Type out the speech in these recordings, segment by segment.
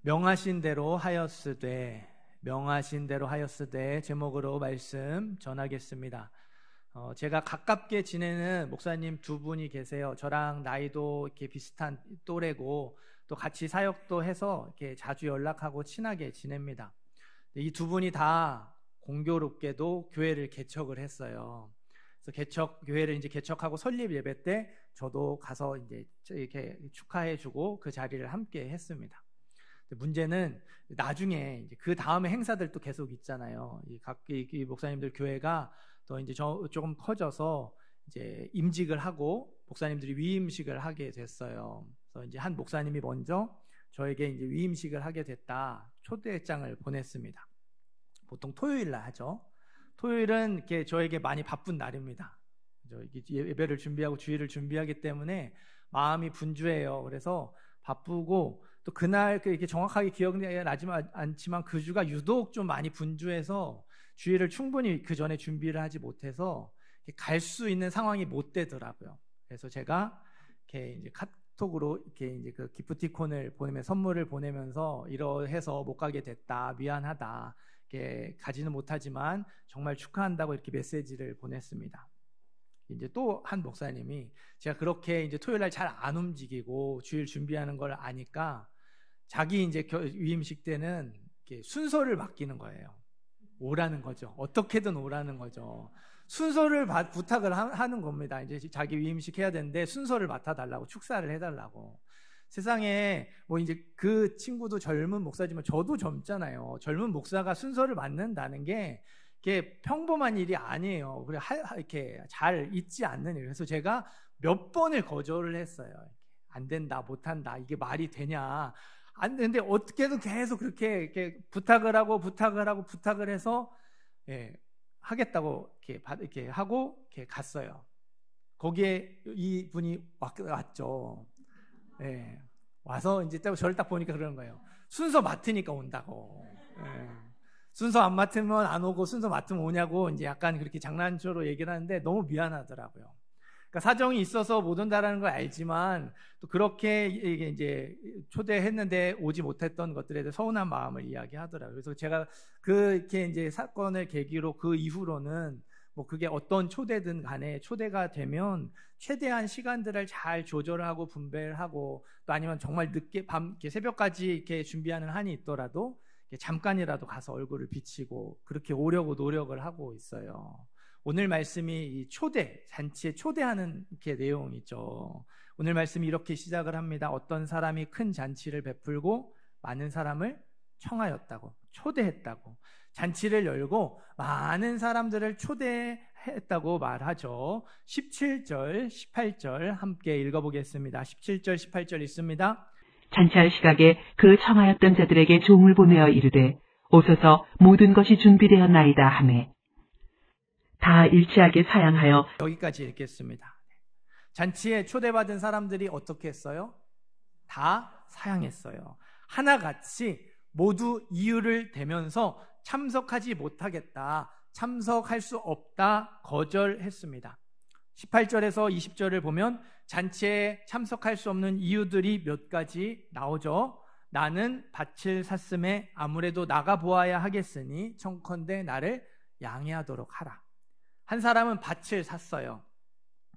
명하신 대로 하였으되 제목으로 말씀 전하겠습니다. 제가 가깝게 지내는 목사님 두 분이 계세요. 저랑 나이도 이렇게 비슷한 또래고 또 같이 사역도 해서 이렇게 자주 연락하고 친하게 지냅니다. 이 두 분이 다 공교롭게도 교회를 개척을 했어요. 그래서 교회를 이제 개척하고 설립 예배 때 저도 가서 이제 이렇게 축하해주고 그 자리를 함께 했습니다. 문제는 나중에 이제 그 다음에 행사들도 계속 있잖아요. 이 목사님들 교회가 또 이제 조금 커져서 이제 임직을 하고 목사님들이 위임식을 하게 됐어요. 그래서 이제 한 목사님이 먼저 저에게 이제 위임식을 하게 됐다 초대장을 보냈습니다. 보통 토요일 날 하죠. 토요일은 이렇게 저에게 많이 바쁜 날입니다. 예배를 준비하고 주일을 준비하기 때문에 마음이 분주해요. 그래서 바쁘고 또 그날 이렇게 정확하게 기억이 나지 않지만 그 주가 유독 좀 많이 분주해서 주일을 충분히 그 전에 준비를 하지 못해서 갈 수 있는 상황이 못 되더라고요. 그래서 제가 이렇게 이제 카톡으로 이렇게 이제 그 기프티콘을 선물을 보내면서 이러해서 못 가게 됐다, 미안하다, 이렇게 가지는 못하지만 정말 축하한다고 이렇게 메시지를 보냈습니다. 이제 또 한 목사님이 제가 그렇게 이제 토요일 날 잘 안 움직이고 주일 준비하는 걸 아니까 자기 이제 위임식 때는 이렇게 순서를 맡기는 거예요. 오라는 거죠. 어떻게든 오라는 거죠. 순서를 부탁을 하는 겁니다. 이제 자기 위임식 해야 되는데 순서를 맡아달라고, 축사를 해달라고. 세상에 뭐 이제 그 친구도 젊은 목사지만 저도 젊잖아요. 젊은 목사가 순서를 맡는다는 게 이게 평범한 일이 아니에요. 그래 이렇게 잘 있지 않는 일. 그래서 제가 몇 번을 거절을 했어요. 안 된다, 못 한다. 이게 말이 되냐? 안 되는데 어떻게든 계속 그렇게 이렇게 부탁을 해서 하겠다고 이렇게 하고 이렇게 갔어요. 거기에 이 분이 왔죠. 와서 이제 저를 딱 보니까 그러는 거예요. 순서 맡으니까 온다고. 순서 안 맡으면 안 오고 순서 맡으면 오냐고 이제 약간 그렇게 장난처럼 얘기를 하는데 너무 미안하더라고요. 그러니까 사정이 있어서 못 온다라는 걸 알지만 또 그렇게 이제 초대했는데 오지 못했던 것들에 대해 서운한 마음을 이야기하더라고요. 그래서 제가 그렇게 이제 사건을 계기로 그 이후로는 뭐 그게 어떤 초대든 간에 초대가 되면 최대한 시간들을 잘 조절하고 분배하고 또 아니면 정말 늦게 밤 새벽까지 이렇게 준비하는 한이 있더라도 잠깐이라도 가서 얼굴을 비치고 그렇게 오려고 노력을 하고 있어요. 오늘 말씀이 이 잔치에 초대하는 게 내용이죠. 오늘 말씀이 이렇게 시작을 합니다. 어떤 사람이 큰 잔치를 베풀고 많은 사람을 청하였다고, 초대했다고. 잔치를 열고 많은 사람들을 초대했다고 말하죠. 17절, 18절 함께 읽어보겠습니다. 17절, 18절 있습니다. 잔치할 시각에 그 청하였던 자들에게 종을 보내어 이르되 오소서 모든 것이 준비되었나이다 하매 다 일치하게 사양하여. 여기까지 읽겠습니다. 잔치에 초대받은 사람들이 어떻게 했어요? 다 사양했어요. 하나같이 모두 이유를 대면서 참석하지 못하겠다, 참석할 수 없다 거절했습니다. 18절에서 20절을 보면 잔치에 참석할 수 없는 이유들이 몇 가지 나오죠. 나는 밭을 샀음에 아무래도 나가 보아야 하겠으니 청컨대 나를 양해하도록 하라. 한 사람은 밭을 샀어요.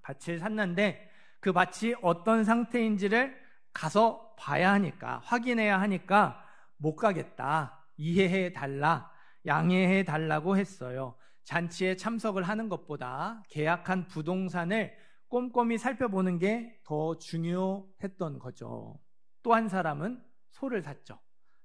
밭을 샀는데 그 밭이 어떤 상태인지를 가서 봐야 하니까, 확인해야 하니까 못 가겠다, 이해해 달라, 양해해 달라고 했어요. 잔치에 참석을 하는 것보다 계약한 부동산을 꼼꼼히 살펴보는 게 더 중요했던 거죠. 또 한 사람은 소를 샀죠.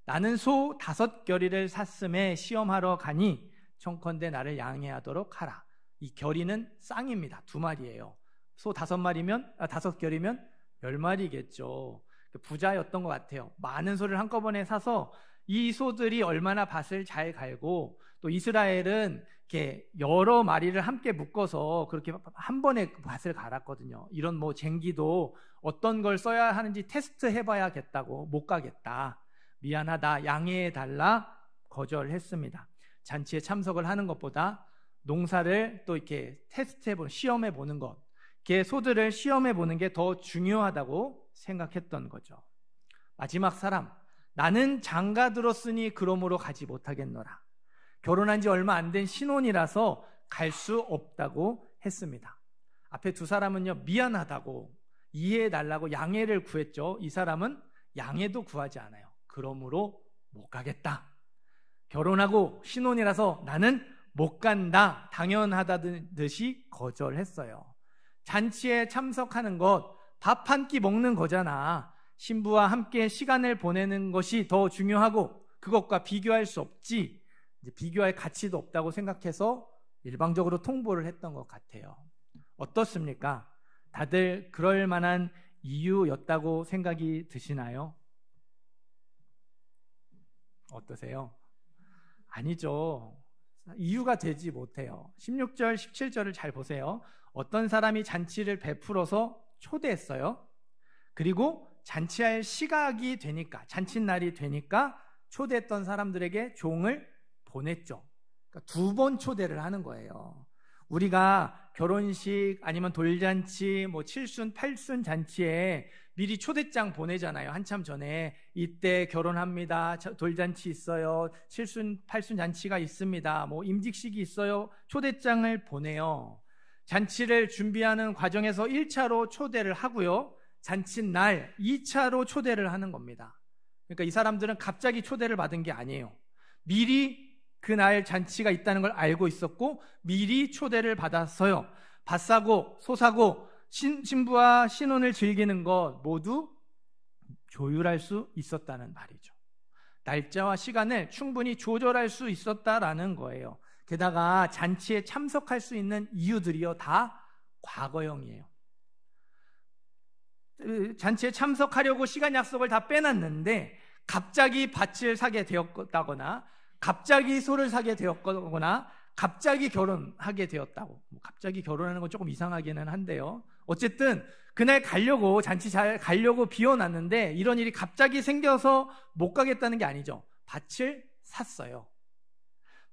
나는 소 5겨리를 샀음에 시험하러 가니 청컨대 나를 양해하도록 하라. 이 겨리는 쌍입니다. 2마리예요. 소 5겨리면 10마리겠죠. 부자였던 것 같아요. 많은 소를 한꺼번에 사서 이 소들이 얼마나 밭을 잘 갈고, 또 이스라엘은 이렇게 여러 마리를 함께 묶어서 그렇게 한 번에 밭을 갈았거든요. 이런 뭐 쟁기도 어떤 걸 써야 하는지 테스트 해봐야겠다고 못 가겠다, 미안하다, 양해해달라 거절했습니다. 잔치에 참석을 하는 것보다 농사를 또 이렇게 테스트해보는, 시험해보는 것, 이렇게 소들을 시험해보는 게 더 중요하다고 생각했던 거죠. 마지막 사람, 나는 장가 들었으니 그러므로 가지 못하겠노라. 결혼한 지 얼마 안 된 신혼이라서 갈 수 없다고 했습니다. 앞에 두 사람은요, 미안하다고 이해해달라고 양해를 구했죠. 이 사람은 양해도 구하지 않아요. 그러므로 못 가겠다. 결혼하고 신혼이라서 나는 못 간다. 당연하다는 듯이 거절했어요. 잔치에 참석하는 것, 밥 한 끼 먹는 거잖아. 신부와 함께 시간을 보내는 것이 더 중요하고 그것과 비교할 수 없지. 이제 비교할 가치도 없다고 생각해서 일방적으로 통보를 했던 것 같아요. 어떻습니까? 다들 그럴 만한 이유였다고 생각이 드시나요? 어떠세요? 아니죠. 이유가 되지 못해요. 16절, 17절을 잘 보세요. 어떤 사람이 잔치를 베풀어서 초대했어요. 그리고 잔치할 시각이 되니까, 잔칫날이 되니까 초대했던 사람들에게 종을 보냈죠. 그러니까 2번 초대를 하는 거예요. 우리가 결혼식 아니면 돌잔치, 뭐 칠순, 팔순 잔치에 미리 초대장 보내잖아요. 한참 전에 이때 결혼합니다. 돌잔치 있어요. 칠순, 팔순 잔치가 있습니다. 뭐 임직식이 있어요. 초대장을 보내요. 잔치를 준비하는 과정에서 1차로 초대를 하고요. 잔칫날 2차로 초대를 하는 겁니다. 그러니까 이 사람들은 갑자기 초대를 받은 게 아니에요. 미리 그날 잔치가 있다는 걸 알고 있었고 미리 초대를 받았어요. 밥 사고 소 사고 신부와 신혼을 즐기는 것 모두 조율할 수 있었다는 말이죠. 날짜와 시간을 충분히 조절할 수 있었다라는 거예요. 게다가 잔치에 참석할 수 있는 이유들이요 다 과거형이에요. 잔치에 참석하려고 시간 약속을 다 빼놨는데 갑자기 밭을 사게 되었다거나 갑자기 소를 사게 되었거나 갑자기 결혼하게 되었다고. 갑자기 결혼하는 건 조금 이상하기는 한데요. 어쨌든 그날 가려고 잔치 잘 가려고 비워놨는데 이런 일이 갑자기 생겨서 못 가겠다는 게 아니죠. 밭을 샀어요.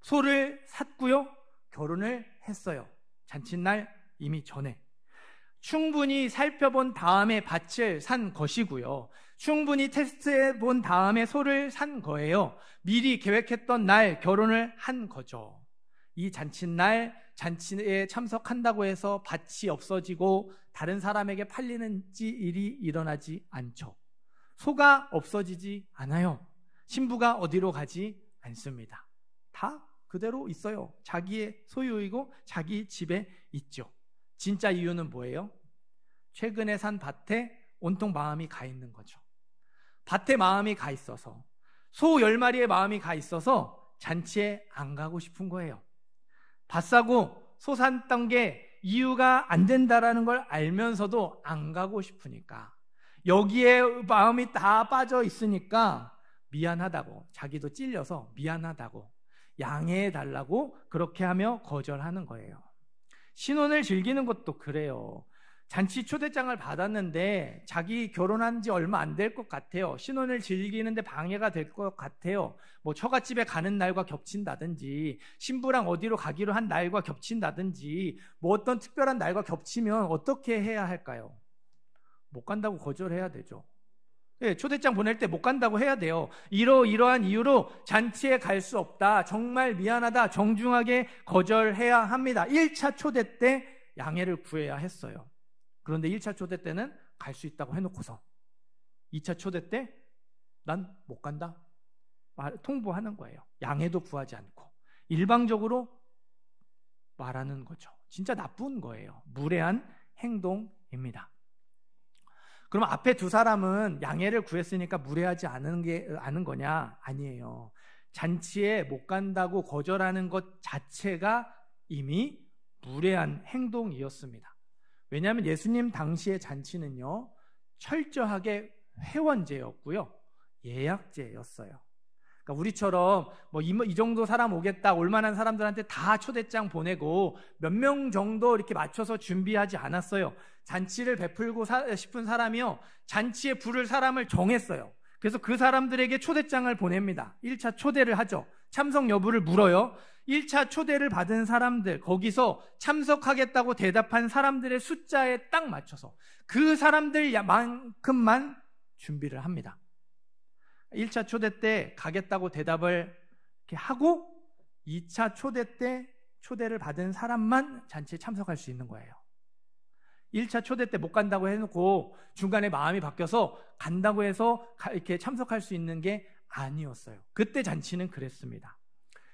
소를 샀고요. 결혼을 했어요. 잔칫날 이미 전에. 충분히 살펴본 다음에 밭을 산 것이고요. 충분히 테스트해 본 다음에 소를 산 거예요. 미리 계획했던 날 결혼을 한 거죠. 이 잔칫날 잔치에 참석한다고 해서 밭이 없어지고 다른 사람에게 팔리는 일이 일어나지 않죠. 소가 없어지지 않아요. 신부가 어디로 가지 않습니다. 다 그대로 있어요. 자기의 소유이고 자기 집에 있죠. 진짜 이유는 뭐예요? 최근에 산 밭에 온통 마음이 가 있는 거죠. 밭에 마음이 가 있어서 소 10마리에 마음이 가 있어서 잔치에 안 가고 싶은 거예요. 밭 사고 소 샀던 게 이유가 안 된다라는 걸 알면서도 안 가고 싶으니까 여기에 마음이 다 빠져 있으니까 미안하다고 자기도 찔려서 미안하다고 양해해달라고 그렇게 하며 거절하는 거예요. 신혼을 즐기는 것도 그래요. 잔치 초대장을 받았는데 자기 결혼한 지 얼마 안 될 것 같아요. 신혼을 즐기는데 방해가 될 것 같아요. 뭐 처갓집에 가는 날과 겹친다든지 신부랑 어디로 가기로 한 날과 겹친다든지 뭐 어떤 특별한 날과 겹치면 어떻게 해야 할까요? 못 간다고 거절해야 되죠. 네, 초대장 보낼 때 못 간다고 해야 돼요. 이러한 이유로 잔치에 갈 수 없다. 정말 미안하다. 정중하게 거절해야 합니다. 1차 초대 때 양해를 구해야 했어요. 그런데 1차 초대 때는 갈 수 있다고 해놓고서 2차 초대 때 난 못 간다. 통보하는 거예요. 양해도 구하지 않고 일방적으로 말하는 거죠. 진짜 나쁜 거예요. 무례한 행동입니다. 그럼 앞에 두 사람은 양해를 구했으니까 무례하지 않은 거냐? 아니에요. 잔치에 못 간다고 거절하는 것 자체가 이미 무례한 행동이었습니다. 왜냐하면 예수님 당시의 잔치는요, 철저하게 회원제였고요, 예약제였어요. 그러니까 우리처럼 뭐 이 정도 사람 오겠다, 올만한 사람들한테 다 초대장 보내고 몇 명 정도 이렇게 맞춰서 준비하지 않았어요. 잔치를 베풀고 싶은 사람이요, 잔치에 부를 사람을 정했어요. 그래서 그 사람들에게 초대장을 보냅니다. 1차 초대를 하죠. 참석 여부를 물어요. 1차 초대를 받은 사람들, 거기서 참석하겠다고 대답한 사람들의 숫자에 딱 맞춰서 그 사람들만큼만 준비를 합니다. 1차 초대 때 가겠다고 대답을 이렇게 하고 2차 초대 때 초대를 받은 사람만 잔치에 참석할 수 있는 거예요. 1차 초대 때 못 간다고 해놓고 중간에 마음이 바뀌어서 간다고 해서 이렇게 참석할 수 있는 게 아니었어요. 그때 잔치는 그랬습니다.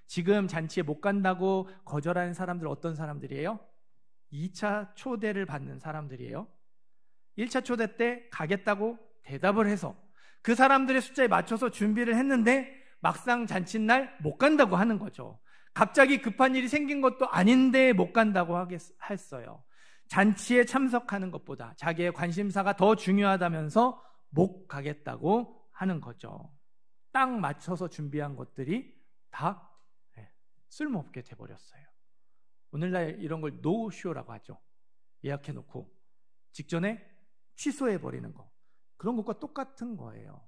지금 잔치에 못 간다고 거절하는 사람들 어떤 사람들이에요? 2차 초대를 받는 사람들이에요. 1차 초대 때 가겠다고 대답을 해서 그 사람들의 숫자에 맞춰서 준비를 했는데 막상 잔칫날 못 간다고 하는 거죠. 갑자기 급한 일이 생긴 것도 아닌데 못 간다고 했어요. 잔치에 참석하는 것보다 자기의 관심사가 더 중요하다면서 못 가겠다고 하는 거죠. 딱 맞춰서 준비한 것들이 다 쓸모없게 돼버렸어요. 오늘날 이런 걸 노쇼라고 하죠. 예약해놓고 직전에 취소해버리는 거. 그런 것과 똑같은 거예요.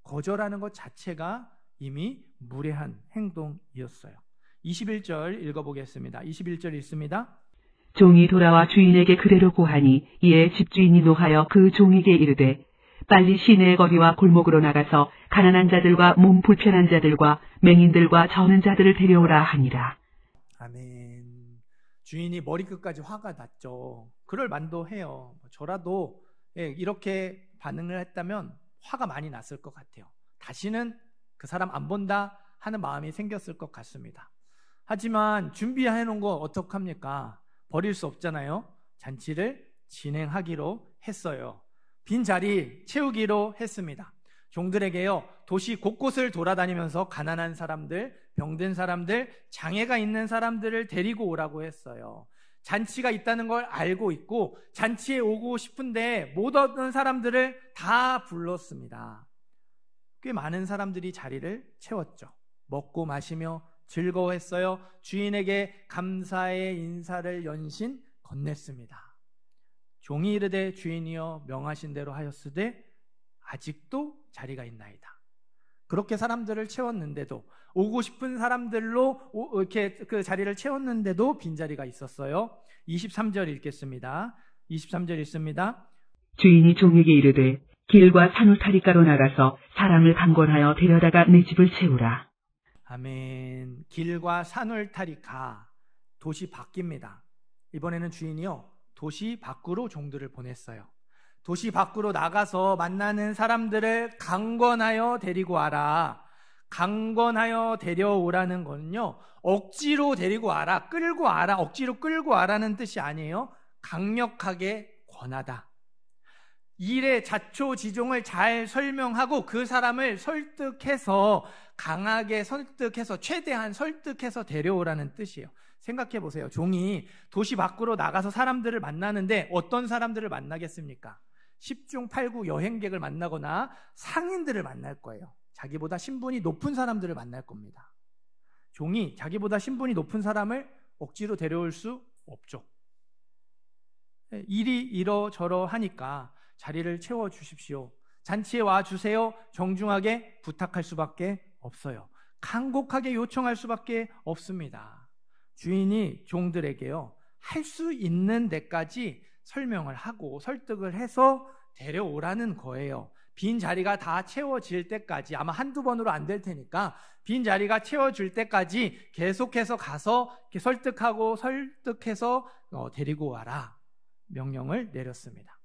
거절하는 것 자체가 이미 무례한 행동이었어요. 21절 읽어보겠습니다. 21절 읽습니다. 종이 돌아와 주인에게 그대로 고하니 이에 집주인이 노하여 그 종에게 이르되 빨리 시내의 거리와 골목으로 나가서 가난한 자들과 몸 불편한 자들과 맹인들과 저는 자들을 데려오라 하니라. 아멘. 주인이 머리끝까지 화가 났죠. 그럴 만도 해요. 저라도 이렇게 반응을 했다면 화가 많이 났을 것 같아요. 다시는 그 사람 안 본다 하는 마음이 생겼을 것 같습니다. 하지만 준비해 놓은 거 어떡합니까? 버릴 수 없잖아요. 잔치를 진행하기로 했어요. 빈 자리 채우기로 했습니다. 종들에게요, 도시 곳곳을 돌아다니면서 가난한 사람들, 병든 사람들, 장애가 있는 사람들을 데리고 오라고 했어요. 잔치가 있다는 걸 알고 있고 잔치에 오고 싶은데 못 오는 사람들을 다 불렀습니다. 꽤 많은 사람들이 자리를 채웠죠. 먹고 마시며 즐거워했어요. 주인에게 감사의 인사를 연신 건넸습니다. 종이 이르되 주인이여 명하신 대로 하였으되 아직도 자리가 있나이다. 그렇게 사람들을 채웠는데도, 오고 싶은 사람들로 이렇게 그 자리를 채웠는데도 빈자리가 있었어요. 23절 읽겠습니다. 23절 읽습니다. 주인이 종에게 이르되 길과 산울타리가로 나가서 사람을 강권하여 데려다가 내 집을 채우라. 아멘. 길과 산울타리가 도시 밖입니다. 이번에는 주인이요, 도시 밖으로 종들을 보냈어요. 도시 밖으로 나가서 만나는 사람들을 강권하여 데리고 와라. 강권하여 데려오라는 거는요, 억지로 데리고 와라, 끌고 와라, 억지로 끌고 와라는 뜻이 아니에요. 강력하게 권하다. 일의 자초지종을 잘 설명하고 그 사람을 설득해서, 강하게 설득해서, 최대한 설득해서 데려오라는 뜻이에요. 생각해 보세요. 종이 도시 밖으로 나가서 사람들을 만나는데 어떤 사람들을 만나겠습니까? 10중 8구 여행객을 만나거나 상인들을 만날 거예요. 자기보다 신분이 높은 사람들을 만날 겁니다. 종이 자기보다 신분이 높은 사람을 억지로 데려올 수 없죠. 일이 이러저러 하니까 자리를 채워주십시오. 잔치에 와주세요. 정중하게 부탁할 수밖에 없어요. 간곡하게 요청할 수밖에 없습니다. 주인이 종들에게요, 할 수 있는 데까지 설명을 하고 설득을 해서 데려오라는 거예요. 빈 자리가 다 채워질 때까지, 아마 한두 번으로 안 될 테니까 빈 자리가 채워질 때까지 계속해서 가서 설득하고 설득해서 데리고 와라 명령을 내렸습니다.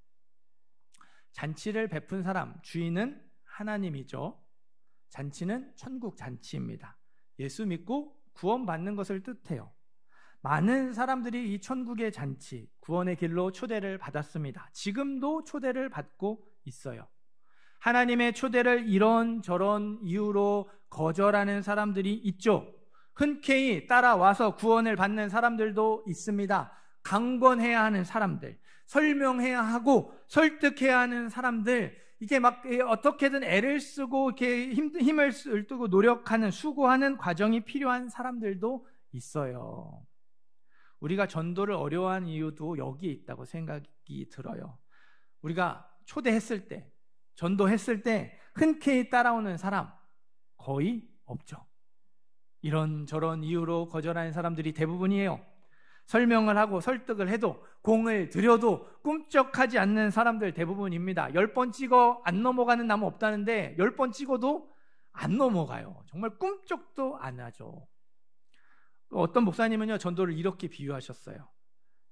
잔치를 베푼 사람, 주인은 하나님이죠. 잔치는 천국 잔치입니다. 예수 믿고 구원받는 것을 뜻해요. 많은 사람들이 이 천국의 잔치, 구원의 길로 초대를 받았습니다. 지금도 초대를 받고 있어요. 하나님의 초대를 이런저런 이유로 거절하는 사람들이 있죠. 흔쾌히 따라와서 구원을 받는 사람들도 있습니다. 강권해야 하는 사람들, 설명해야 하고 설득해야 하는 사람들, 이게 막 어떻게든 애를 쓰고 이렇게 힘을 쓰고 노력하는, 수고하는 과정이 필요한 사람들도 있어요. 우리가 전도를 어려워하는 이유도 여기에 있다고 생각이 들어요. 우리가 초대했을 때, 전도했을 때 흔쾌히 따라오는 사람 거의 없죠. 이런저런 이유로 거절하는 사람들이 대부분이에요. 설명을 하고 설득을 해도, 공을 들여도 꿈쩍하지 않는 사람들 대부분입니다. 10번 찍어 안 넘어가는 나무 없다는데 10번 찍어도 안 넘어가요. 정말 꿈쩍도 안 하죠. 어떤 목사님은요, 전도를 이렇게 비유하셨어요.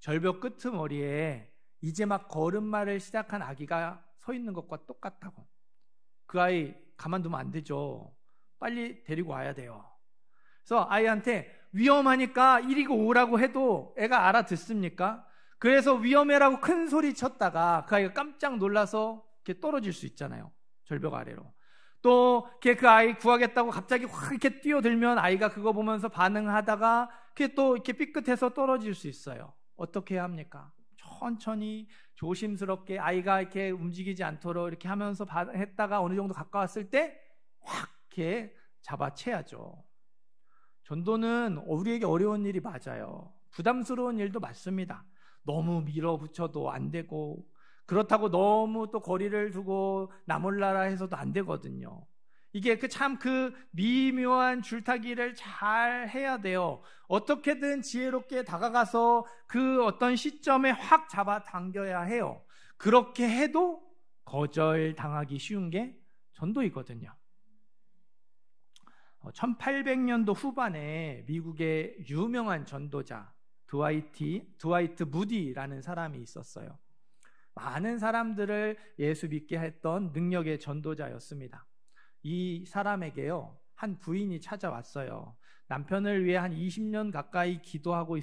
절벽 끄트머리에 이제 막 걸음마를 시작한 아기가 서 있는 것과 똑같다고. 그 아이 가만두면 안 되죠. 빨리 데리고 와야 돼요. 그래서 아이한테 위험하니까 이리고 오라고 해도 애가 알아듣습니까? 그래서 위험해라고 큰 소리 쳤다가 그 아이가 깜짝 놀라서 이렇게 떨어질 수 있잖아요. 절벽 아래로. 또 그 아이 구하겠다고 갑자기 확 이렇게 뛰어들면 아이가 그거 보면서 반응하다가 그게 또 이렇게 삐끗해서 떨어질 수 있어요. 어떻게 해야 합니까? 천천히 조심스럽게 아이가 이렇게 움직이지 않도록 이렇게 하면서 했다가 어느 정도 가까웠을 때 확 이렇게 잡아채야죠. 전도는 우리에게 어려운 일이 맞아요. 부담스러운 일도 맞습니다. 너무 밀어붙여도 안 되고, 그렇다고 너무 또 거리를 두고 나 몰라라 해서도 안 되거든요. 이게 그 미묘한 줄타기를 잘 해야 돼요. 어떻게든 지혜롭게 다가가서 그 어떤 시점에 확 잡아 당겨야 해요. 그렇게 해도 거절당하기 쉬운 게 전도이거든요. 1800년도 후반에 미국의 유명한 전도자 드와이트 무디라는 사람이 있었어요. 많은 사람들을 예수 믿게 했던 능력의 전도자였습니다. 이 사람에게요, 한 부인이 찾아왔어요. 남편을 위해 한 20년 가까이 기도하고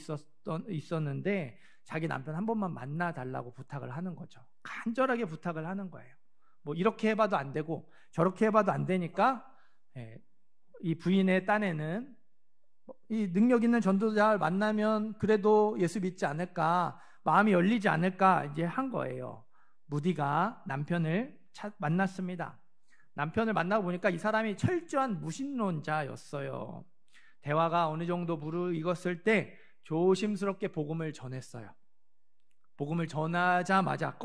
있었는데 자기 남편 한 번만 만나달라고 부탁을 하는 거죠. 간절하게 부탁을 하는 거예요. 뭐 이렇게 해봐도 안 되고 저렇게 해봐도 안 되니까 이 부인의 딴에는 이 능력 있는 전도자를 만나면 그래도 예수 믿지 않을까, 마음이 열리지 않을까 이제 한 거예요. 무디가 남편을 만났습니다. 남편을 만나고 보니까 이 사람이 철저한 무신론자였어요. 대화가 어느 정도 무르익었을 때 조심스럽게 복음을 전했어요. 복음을 꺼내자마자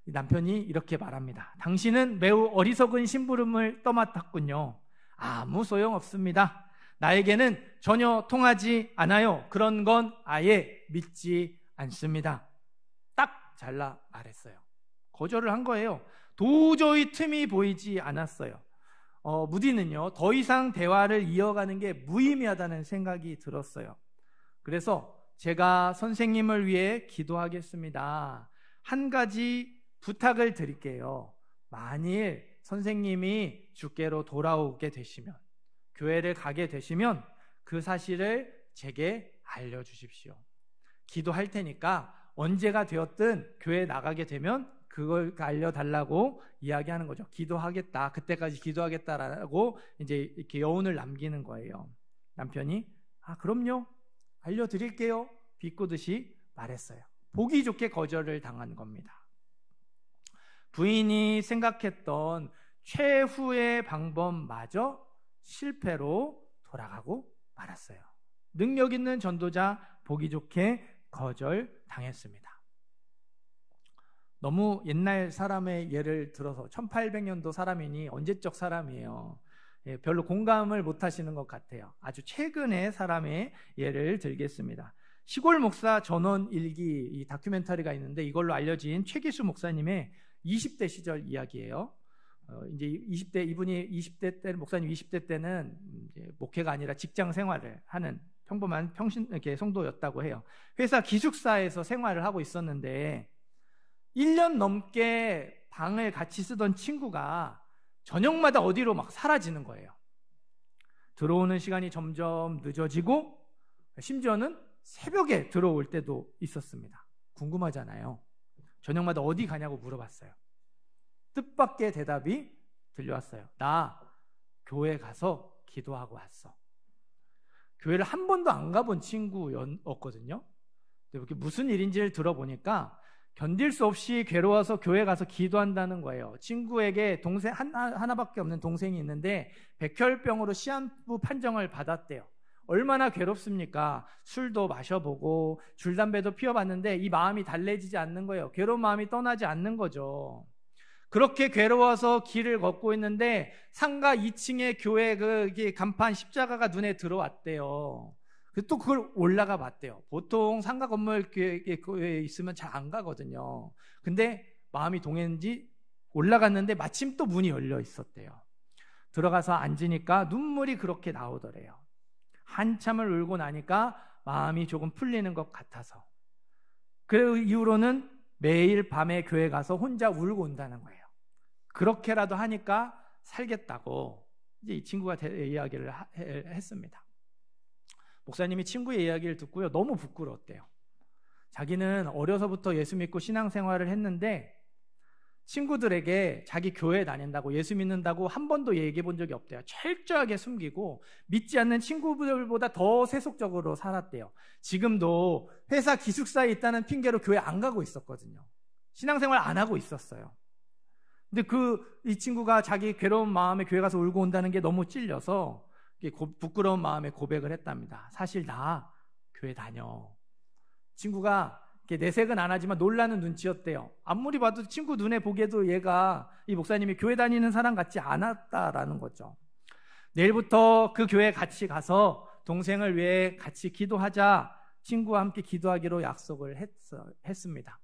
남편이 이렇게 말합니다. 당신은 매우 어리석은 심부름을 떠맡았군요. 아무 소용없습니다. 나에게는 전혀 통하지 않아요. 그런 건 아예 믿지 않습니다. 딱 잘라 말했어요. 거절을 한 거예요. 도저히 틈이 보이지 않았어요. 무디는요, 더 이상 대화를 이어가는 게 무의미하다는 생각이 들었어요. 그래서 제가 선생님을 위해 기도하겠습니다. 한 가지 부탁을 드릴게요. 만일 선생님이 주께로 돌아오게 되시면, 교회를 가게 되시면 그 사실을 제게 알려주십시오. 기도할 테니까 언제가 되었든 교회에 나가게 되면 그걸 알려달라고 이야기하는 거죠. 기도하겠다. 그때까지 기도하겠다라고 이제 이렇게 여운을 남기는 거예요. 남편이 그럼요. 알려드릴게요. 비꼬듯이 말했어요. 보기 좋게 거절을 당한 겁니다. 부인이 생각했던 최후의 방법마저 실패로 돌아가고 말았어요. 능력 있는 전도자 보기 좋게 거절당했습니다. 너무 옛날 사람의 예를 들어서 1800년도 사람이니 언제적 사람이에요. 별로 공감을 못 하시는 것 같아요. 아주 최근의 사람의 예를 들겠습니다. 시골 목사 전원 일기 이 다큐멘터리가 있는데 이걸로 알려진 최기수 목사님의 20대 시절 이야기예요. 이제 20대 이분이 20대 때 목사님 20대 때는 이제 목회가 아니라 직장 생활을 하는 평범한 이렇게 성도였다고 해요. 회사 기숙사에서 생활을 하고 있었는데 1년 넘게 방을 같이 쓰던 친구가 저녁마다 어디로 막 사라지는 거예요. 들어오는 시간이 점점 늦어지고 심지어는 새벽에 들어올 때도 있었습니다. 궁금하잖아요. 저녁마다 어디 가냐고 물어봤어요. 뜻밖의 대답이 들려왔어요. 나 교회 가서 기도하고 왔어. 교회를 한 번도 안 가본 친구였거든요. 근데 무슨 일인지를 들어보니까 견딜 수 없이 괴로워서 교회 가서 기도한다는 거예요. 친구에게 동생 하나밖에 없는 동생이 있는데 백혈병으로 시한부 판정을 받았대요. 얼마나 괴롭습니까? 술도 마셔보고 줄담배도 피워봤는데 이 마음이 달래지지 않는 거예요. 괴로운 마음이 떠나지 않는 거죠. 그렇게 괴로워서 길을 걷고 있는데 상가 2층에 교회 그 간판 십자가가 눈에 들어왔대요. 또 그걸 올라가 봤대요. 보통 상가 건물 교회에 있으면 잘 안 가거든요. 근데 마음이 동했는지 올라갔는데 마침 또 문이 열려 있었대요. 들어가서 앉으니까 눈물이 그렇게 나오더래요. 한참을 울고 나니까 마음이 조금 풀리는 것 같아서. 그 이후로는 매일 밤에 교회 가서 혼자 울고 온다는 거예요. 그렇게라도 하니까 살겠다고 이제 이 친구가 이야기를 했습니다. 목사님이 친구의 이야기를 듣고요, 너무 부끄러웠대요. 자기는 어려서부터 예수 믿고 신앙생활을 했는데 친구들에게 자기 교회 다닌다고, 예수 믿는다고 한 번도 얘기해 본 적이 없대요. 철저하게 숨기고 믿지 않는 친구들보다 더 세속적으로 살았대요. 지금도 회사 기숙사에 있다는 핑계로 교회 안 가고 있었거든요. 신앙생활 안 하고 있었어요. 근데 이 친구가 자기 괴로운 마음에 교회 가서 울고 온다는 게 너무 찔려서 부끄러운 마음에 고백을 했답니다. 사실 나 교회 다녀. 친구가 내색은 안 하지만 놀라는 눈치였대요. 아무리 봐도 친구 눈에 보기에도 이 목사님이 교회 다니는 사람 같지 않았다라는 거죠. 내일부터 그 교회 같이 가서 동생을 위해 같이 기도하자, 친구와 함께 기도하기로 약속을 했습니다.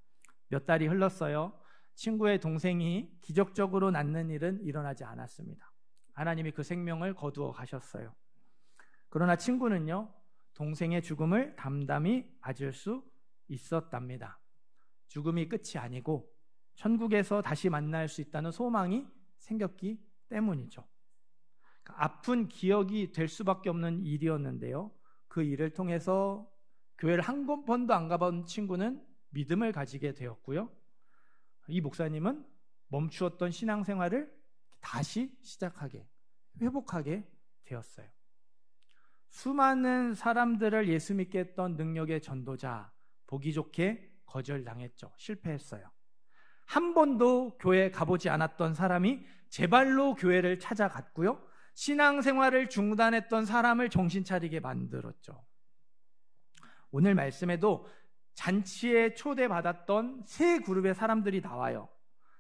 몇 달이 흘렀어요. 친구의 동생이 기적적으로 낫는 일은 일어나지 않았습니다. 하나님이 그 생명을 거두어 가셨어요. 그러나 친구는요, 동생의 죽음을 담담히 맞을 수 있었답니다. 죽음이 끝이 아니고 천국에서 다시 만날 수 있다는 소망이 생겼기 때문이죠. 아픈 기억이 될 수밖에 없는 일이었는데요, 그 일을 통해서 교회를 한 번도 안 가본 친구는 믿음을 가지게 되었고요, 이 목사님은 멈추었던 신앙생활을 다시 회복하게 되었어요. 수많은 사람들을 예수 믿게 했던 능력의 전도자, 보기 좋게 거절당했죠. 실패했어요. 한 번도 교회 가보지 않았던 사람이 제 발로 교회를 찾아갔고요, 신앙생활을 중단했던 사람을 정신 차리게 만들었죠. 오늘 말씀에도 잔치에 초대받았던 세 그룹의 사람들이 나와요.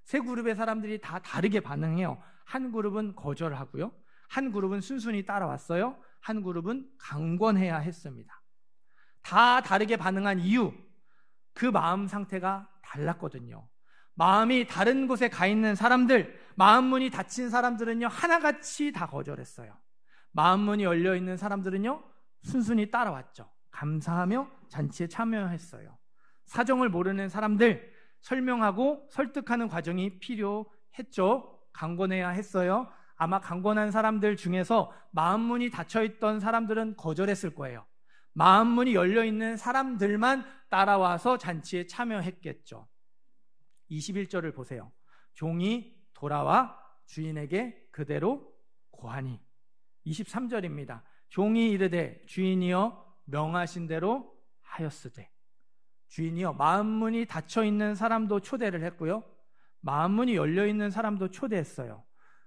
세 그룹의 사람들이 다 다르게 반응해요. 한 그룹은 거절하고요, 한 그룹은 순순히 따라왔어요, 한 그룹은 강권해야 했습니다. 다 다르게 반응한 이유, 그 마음 상태가 달랐거든요. 마음이 다른 곳에 가 있는 사람들, 마음 문이 닫힌 사람들은요, 하나같이 다 거절했어요. 마음 문이 열려 있는 사람들은요, 순순히 따라왔죠. 감사하며 잔치에 참여했어요. 사정을 모르는 사람들, 설명하고 설득하는 과정이 필요했죠. 강권해야 했어요. 아마 강권한 사람들 중에서 마음 문이 닫혀있던 사람들은 거절했을 거예요. 마음 문이 열려있는 사람들만 따라와서 잔치에 참여했겠죠. 21절을 보세요. 종이 돌아와 주인에게 그대로 고하니. 23절입니다. 종이 이르되 주인이여 명하신 대로 하였으되. 주인이여, 마음 문이 닫혀있는 사람도 초대를 했고요, 마음 문이 열려있는 사람도 초대했어요.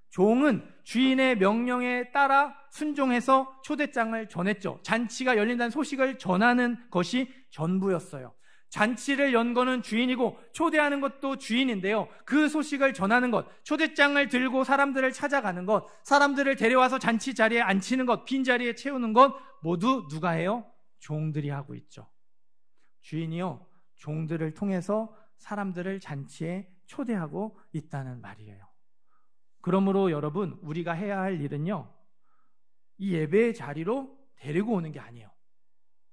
종은 주인의 명령에 따라 순종해서 초대장을 전했죠. 잔치가 열린다는 소식을 전하는 것이 전부였어요. 잔치를 연 거는 주인이고 초대하는 것도 주인인데요, 그 소식을 전하는 것, 초대장을 들고 사람들을 찾아가는 것, 사람들을 데려와서 잔치 자리에 앉히는 것, 빈자리에 채우는 것 모두 누가 해요? 종들이 하고 있죠. 주인이요, 종들을 통해서 사람들을 잔치에 초대하고 있다는 말이에요. 그러므로 여러분, 우리가 해야 할 일은요, 이 예배의 자리로 데리고 오는 게 아니에요.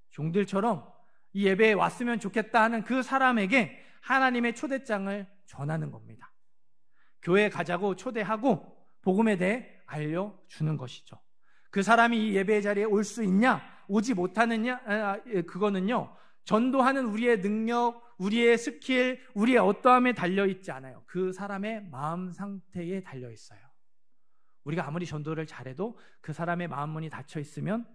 종들처럼 이 예배에 왔으면 좋겠다 하는 그 사람에게 하나님의 초대장을 전하는 겁니다. 교회에 가자고 초대하고 복음에 대해 알려주는 것이죠. 그 사람이 이 예배의 자리에 올 수 있냐, 오지 못하느냐, 그거는요, 전도하는 우리의 능력, 우리의 스킬, 우리의 어떠함에 달려있지 않아요. 그 사람의 마음 상태에 달려있어요. 우리가 아무리 전도를 잘해도 그 사람의 마음 문이 닫혀있으면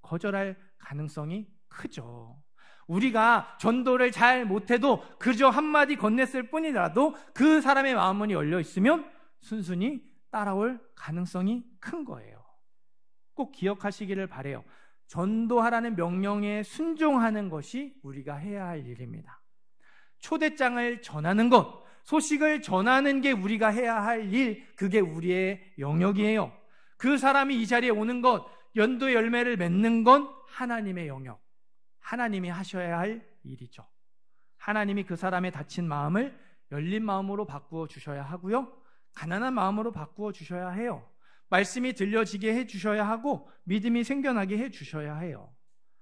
거절할 가능성이 크죠. 우리가 전도를 잘 못해도 그저 한마디 건넸을 뿐이라도 그 사람의 마음 문이 열려있으면 순순히 따라올 가능성이 큰 거예요. 꼭 기억하시기를 바라요. 전도하라는 명령에 순종하는 것이 우리가 해야 할 일입니다. 초대장을 전하는 것, 소식을 전하는 게 우리가 해야 할 일, 그게 우리의 영역이에요. 그 사람이 이 자리에 오는 것, 연도의 열매를 맺는 건 하나님의 영역, 하나님이 하셔야 할 일이죠. 하나님이 그 사람의 닫힌 마음을 열린 마음으로 바꾸어 주셔야 하고요, 가난한 마음으로 바꾸어 주셔야 해요. 말씀이 들려지게 해주셔야 하고 믿음이 생겨나게 해주셔야 해요.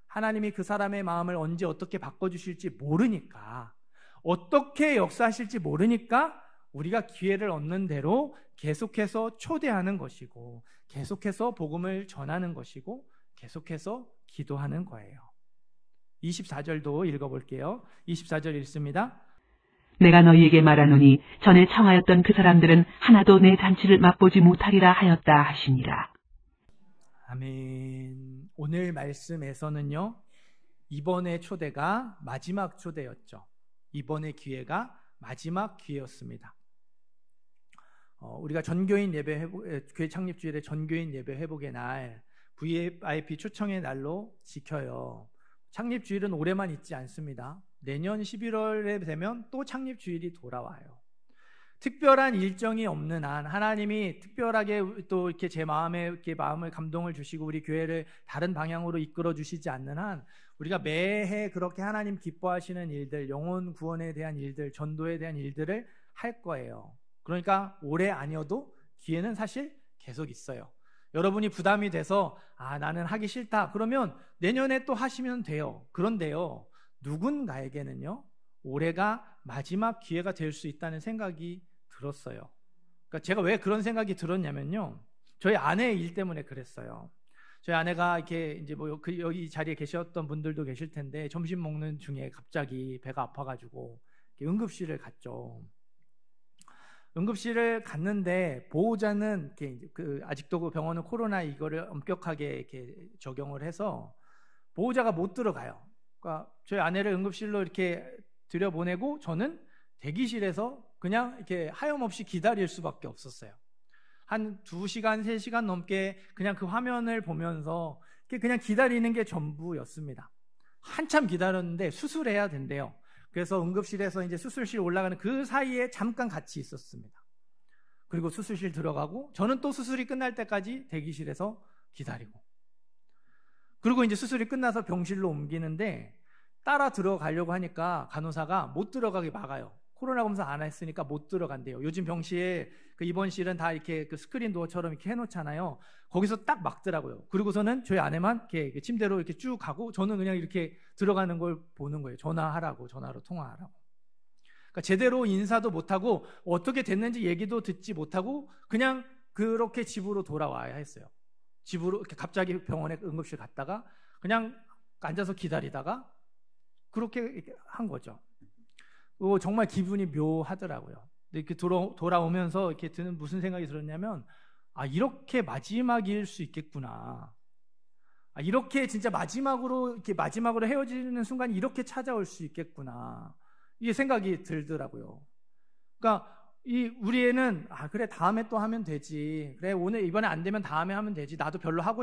하나님이 그 사람의 마음을 언제 어떻게 바꿔주실지 모르니까, 어떻게 역사하실지 모르니까 우리가 기회를 얻는 대로 계속해서 초대하는 것이고, 계속해서 복음을 전하는 것이고, 계속해서 기도하는 거예요. 24절도 읽어볼게요. 24절 읽습니다. 내가 너희에게 말하노니 전에 청하였던 그 사람들은 하나도 내 잔치를 맛보지 못하리라 하였다 하시니라. 아멘. 오늘 말씀에서는요, 이번의 초대가 마지막 초대였죠. 이번의 기회가 마지막 기회였습니다. 우리가 전교인 예배 회복, 교회 창립주일의 전교인 예배 회복의 날, VIP 초청의 날로 지켜요. 창립주일은 올해만 있지 않습니다. 내년 11월에 되면 또 창립주일이 돌아와요. 특별한 일정이 없는 한, 하나님이 특별하게 또 이렇게 제 마음에 이렇게 마음을 감동을 주시고 우리 교회를 다른 방향으로 이끌어 주시지 않는 한, 우리가 매해 그렇게 하나님 기뻐하시는 일들, 영혼 구원에 대한 일들, 전도에 대한 일들을 할 거예요. 그러니까 올해 아니어도 기회는 사실 계속 있어요. 여러분이 부담이 돼서 나는 하기 싫다 그러면 내년에 또 하시면 돼요. 그런데요, 누군가에게는요, 올해가 마지막 기회가 될 수 있다는 생각이 들었어요. 그러니까 제가 왜 그런 생각이 들었냐면요, 저희 아내 일 때문에 그랬어요. 저희 아내가 이렇게 이제 여기 자리에 계셨던 분들도 계실 텐데, 점심 먹는 중에 갑자기 배가 아파가지고 응급실을 갔죠. 응급실을 갔는데 보호자는 이렇게 아직도 그 병원은 코로나 이거를 엄격하게 이렇게 적용을 해서 보호자가 못 들어가요. 그러니까 저희 아내를 응급실로 이렇게 들여보내고 저는 대기실에서 그냥 이렇게 하염없이 기다릴 수밖에 없었어요. 한 2시간, 3시간 넘게 그냥 그 화면을 보면서 그냥 기다리는 게 전부였습니다. 한참 기다렸는데 수술해야 된대요. 그래서 응급실에서 이제 수술실 올라가는 그 사이에 잠깐 같이 있었습니다. 그리고 수술실 들어가고 저는 또 수술이 끝날 때까지 대기실에서 기다리고, 그리고 이제 수술이 끝나서 병실로 옮기는데 따라 들어가려고 하니까 간호사가 못 들어가게 막아요. 코로나 검사 안 했으니까 못 들어간대요. 요즘 병실에 그 입원실은 다 이렇게 그 스크린 도어처럼 이렇게 해놓잖아요. 거기서 딱 막더라고요. 그리고서는 저희 아내만 이렇게 침대로 이렇게 쭉 가고 저는 그냥 이렇게 들어가는 걸 보는 거예요. 전화하라고, 전화로 통화하라고. 그러니까 제대로 인사도 못하고 어떻게 됐는지 얘기도 듣지 못하고 그냥 그렇게 집으로 돌아와야 했어요. 집으로 이렇게 갑자기 병원에 응급실 갔다가 그냥 앉아서 기다리다가 그렇게 한 거죠. 정말 기분이 묘하더라고요. 이렇게 돌아오면서 이렇게 드는 무슨 생각이 들었냐면, 이렇게 마지막일 수 있겠구나. 이렇게 진짜 마지막으로 헤어지는 순간이 이렇게 찾아올 수 있겠구나. 이게 생각이 들더라고요. 그러니까 우리 애는 그래 다음에 또 하면 되지. 그래 이번에 안 되면 다음에 하면 되지. 나도 별로 하고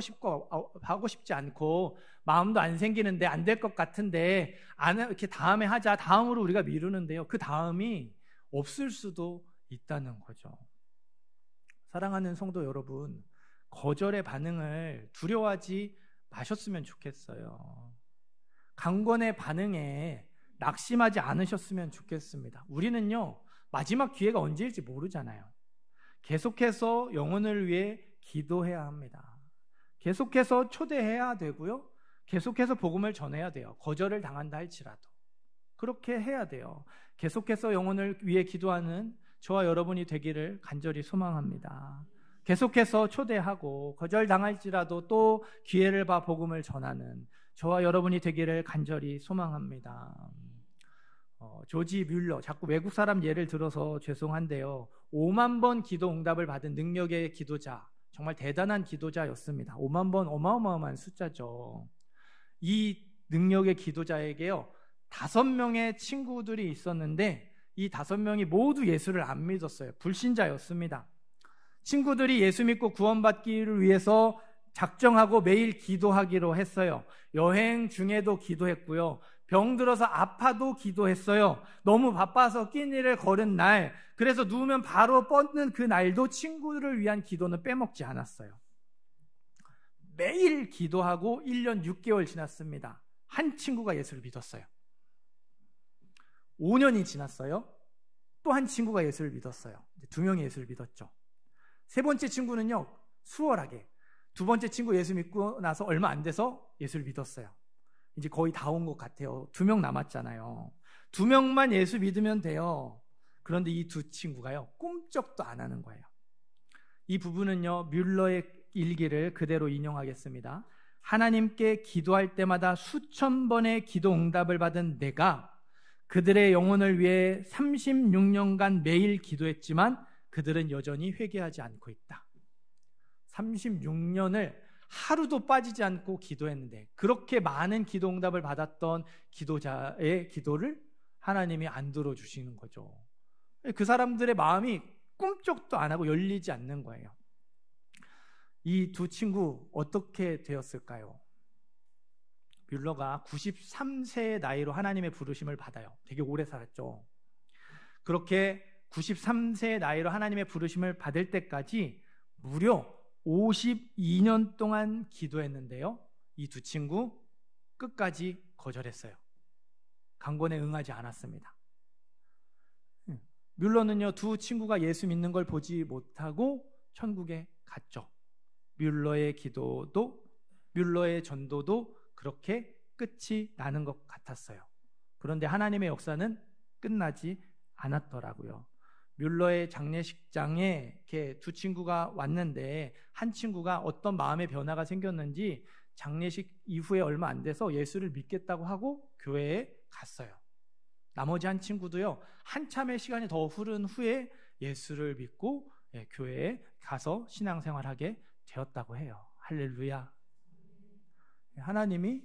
싶지 않고 마음도 안 생기는데 안 될 것 같은데 이렇게 다음에 하자. 다음으로 우리가 미루는데요. 그 다음이 없을 수도 있다는 거죠. 사랑하는 성도 여러분, 거절의 반응을 두려워하지 마셨으면 좋겠어요. 강권의 반응에 낙심하지 않으셨으면 좋겠습니다. 우리는요, 마지막 기회가 언제일지 모르잖아요. 계속해서 영혼을 위해 기도해야 합니다. 계속해서 초대해야 되고요. 계속해서 복음을 전해야 돼요. 거절을 당한다 할지라도. 그렇게 해야 돼요. 계속해서 영혼을 위해 기도하는 저와 여러분이 되기를 간절히 소망합니다. 계속해서 초대하고 거절당할지라도 또 기회를 봐 복음을 전하는 저와 여러분이 되기를 간절히 소망합니다. 조지 뮬러, 자꾸 외국 사람 예를 들어서 죄송한데요, 5만 번 기도 응답을 받은 능력의 기도자, 정말 대단한 기도자였습니다. 5만 번, 어마어마한 숫자죠. 이 능력의 기도자에게요, 5명의 친구들이 있었는데 이 5명이 모두 예수를 안 믿었어요. 불신자였습니다. 친구들이 예수 믿고 구원받기를 위해서 작정하고 매일 기도하기로 했어요. 여행 중에도 기도했고요. 병들어서 아파도 기도했어요. 너무 바빠서 끼니를 거른 날, 그래서 누우면 바로 뻗는 그 날도 친구들을 위한 기도는 빼먹지 않았어요. 매일 기도하고 1년 6개월 지났습니다. 한 친구가 예수를 믿었어요. 5년이 지났어요. 또 한 친구가 예수를 믿었어요. 2명이 예수를 믿었죠. 세 번째 친구는요, 수월하게. 두 번째 친구 예수 믿고 나서 얼마 안 돼서 예수를 믿었어요. 이제 거의 다 온 것 같아요. 2명 남았잖아요. 2명만 예수 믿으면 돼요. 그런데 이 두 친구가요, 꿈쩍도 안 하는 거예요. 이 부분은요, 뮬러의 일기를 그대로 인용하겠습니다. 하나님께 기도할 때마다 수천 번의 기도 응답을 받은 내가 그들의 영혼을 위해 36년간 매일 기도했지만 그들은 여전히 회개하지 않고 있다. 36년을 하루도 빠지지 않고 기도했는데 그렇게 많은 기도 응답을 받았던 기도자의 기도를 하나님이 안 들어주시는 거죠. 그 사람들의 마음이 꿈쩍도 안 하고 열리지 않는 거예요. 이 두 친구 어떻게 되었을까요? 뮬러가 93세의 나이로 하나님의 부르심을 받아요. 되게 오래 살았죠. 그렇게 93세의 나이로 하나님의 부르심을 받을 때까지 무려 52년 동안 기도했는데요. 이 두 친구 끝까지 거절했어요. 강권에 응하지 않았습니다. 뮬러는요, 두 친구가 예수 믿는 걸 보지 못하고 천국에 갔죠. 뮬러의 기도도, 뮬러의 전도도 그렇게 끝이 나는 것 같았어요. 그런데 하나님의 역사는 끝나지 않았더라고요. 뮬러의 장례식장에 이렇게 두 친구가 왔는데 한 친구가 어떤 마음의 변화가 생겼는지 장례식 이후에 얼마 안 돼서 예수를 믿겠다고 하고 교회에 갔어요. 나머지 한 친구도요, 한참의 시간이 더 흐른 후에 예수를 믿고 교회에 가서 신앙생활하게 되었다고 해요. 할렐루야. 하나님이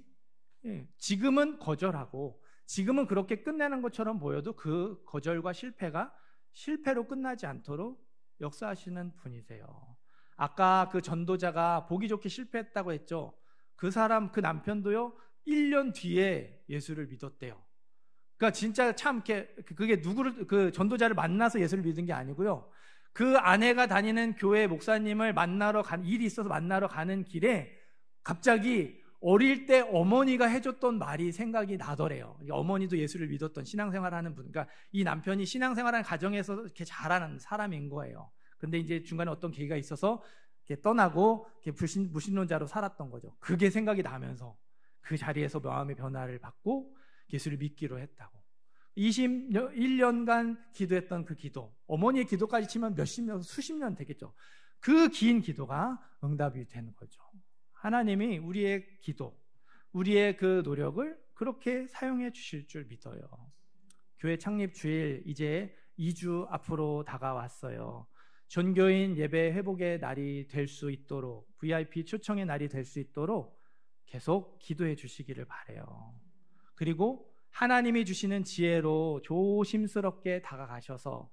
지금은 거절하고 지금은 그렇게 끝내는 것처럼 보여도 그 거절과 실패가 실패로 끝나지 않도록 역사하시는 분이세요. 아까 그 전도자가 보기 좋게 실패했다고 했죠. 그 남편도요, 1년 뒤에 예수를 믿었대요. 그러니까 진짜 참 그게 그 전도자를 만나서 예수를 믿은 게 아니고요. 그 아내가 다니는 교회 목사님을 일이 있어서 만나러 가는 길에 갑자기 어릴 때 어머니가 해줬던 말이 생각이 나더래요. 어머니도 예수를 믿었던 신앙생활하는 분. 그러니까 이 남편이 신앙생활하는 가정에서 이렇게 자라는 사람인 거예요. 근데 이제 중간에 어떤 계기가 있어서 이렇게 떠나고 이렇게 무신론자로 살았던 거죠. 그게 생각이 나면서 그 자리에서 마음의 변화를 받고 예수를 믿기로 했다고. 21년간 기도했던 그 기도, 어머니의 기도까지 치면 수십 년 되겠죠. 그 긴 기도가 응답이 되는 거죠. 하나님이 우리의 기도, 우리의 그 노력을 그렇게 사용해 주실 줄 믿어요. 교회 창립 주일 이제 2주 앞으로 다가왔어요. 전교인 예배 회복의 날이 될 수 있도록, VIP 초청의 날이 될 수 있도록 계속 기도해 주시기를 바라요. 그리고 하나님이 주시는 지혜로 조심스럽게 다가가셔서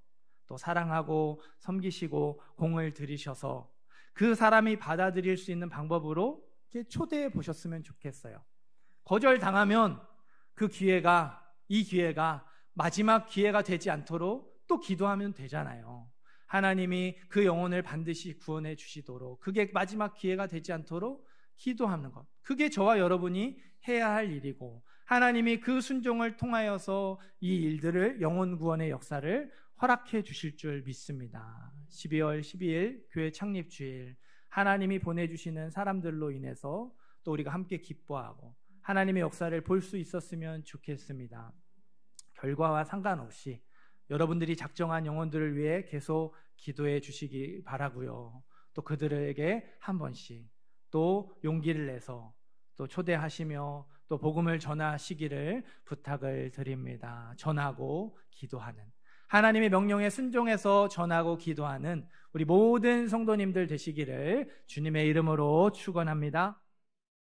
또 사랑하고 섬기시고 공을 들이셔서 그 사람이 받아들일 수 있는 방법으로 이렇게 초대해 보셨으면 좋겠어요. 거절당하면 이 기회가 마지막 기회가 되지 않도록 또 기도하면 되잖아요. 하나님이 그 영혼을 반드시 구원해 주시도록, 그게 마지막 기회가 되지 않도록 기도하는 것, 그게 저와 여러분이 해야 할 일이고, 하나님이 그 순종을 통하여서 이 일들을, 영혼 구원의 역사를 허락해 주실 줄 믿습니다. 12월 12일 교회 창립 주일, 하나님이 보내주시는 사람들로 인해서 또 우리가 함께 기뻐하고 하나님의 역사를 볼 수 있었으면 좋겠습니다. 결과와 상관없이 여러분들이 작정한 영혼들을 위해 계속 기도해 주시기 바라고요. 또 그들에게 한 번씩 또 용기를 내서 또 초대하시며 또 복음을 전하시기를 부탁을 드립니다. 전하고 기도하는, 하나님의 명령에 순종해서 전하고 기도하는 우리 모든 성도님들 되시기를 주님의 이름으로 축원합니다.